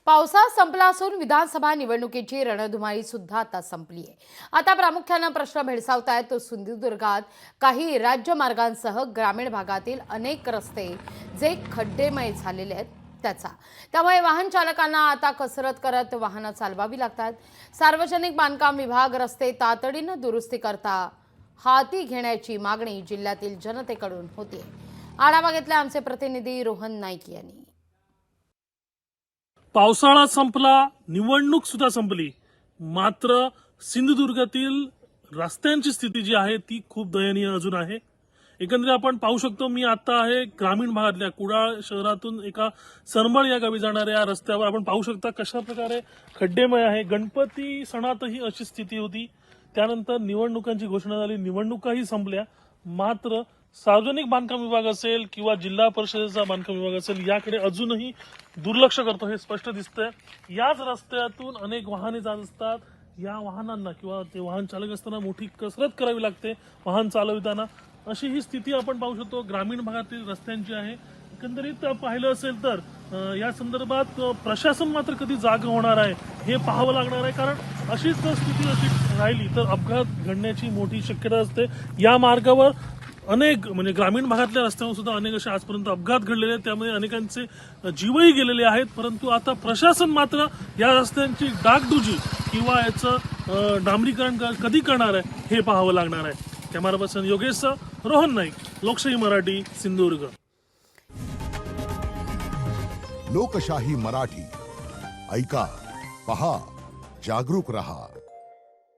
पावसाळा संपला असून विधानसभा निवडणुकीची रणधुमाळी सुद्धा आता संपली आहे। आता प्रामुख्याने प्रश्न भेडसावत आहेत तो सिंधुदुर्गात काही राज्यमार्गांसह ग्रामीण भागातील अनेक रस्ते जे खड्डेमय झालेले आहेत त्याचा। त्यामुळे वाहन चालकांना आता कसरत करत वाहनं चालवावी लागतात। सार्वजनिक बांधकाम विभाग रस्ते तातडीने दुरुस्ती करता हाती घेण्याची मागणी जिल्ह्यातील जनतेकडून होते। आढावा घेतला आमचे प्रतिनिधी रोहन नाईक यांनी। पावसाळा संपला, निवडणूक सुद्धा संपली, मात्र सिंधुदुर्गातील रस्त्यांची स्थिती जी आहे ती खूप दयनीय अजून आहे। एकंदरीत आपण पाहू शकतो, मी आता आहे ग्रामीण भागातल्या कुडाळ शहरातून एका सरंबळ या गावी जाणाऱ्या रस्त्यावर। आपण पाहू शकता कशा प्रकारे खड्डेमय आहे। गणपती सणातही अशी स्थिती होती, त्यानंतर निवडणुकांची घोषणा झाली, निवडणुकाही संपल्या, मात्र सार्वजनिक बांधकाम विभाग असेल किंवा जिल्हा परिषदेचा बांधकाम विभाग असेल याकडे अजूनही दुर्लक्ष करतो हे स्पष्ट दिसतंय। याच रस्त्यातून अनेक वाहने जात असतात, या वाहनांना किंवा ते वाहन चालक असताना मोठी कसरत करावी लागते वाहन चालविताना। अशी ही स्थिती आपण पाहू शकतो ग्रामीण भागातील रस्त्यांची आहे। एकंदरीत पाहिलं असेल तर या संदर्भात प्रशासन मात्र कधी जाग होणार आहे हे पाहावं लागणार आहे, कारण अशीच जर स्थिती अशी राहिली तर अपघात घडण्याची मोठी शक्यता असते। या मार्गावर अनेक म्हणजे ग्रामीण भागातल्या रस्त्यांवर सुद्धा अनेक असे आजपर्यंत अपघात घडलेले आहेत, त्यामुळे अनेकांचे जीवही गेलेले आहेत। परंतु आता प्रशासन मात्र या रस्त्यांची डागडुजी किंवा याचं डांबरीकरण कधी करणार आहे हे पाहावं लागणार आहे। कॅमेरा पर्सन योगेश रोहन नाईक, लोकशाही मराठी, सिंधुदुर्ग। लोकशाही मराठी ऐका, पहा, जागरूक रहा।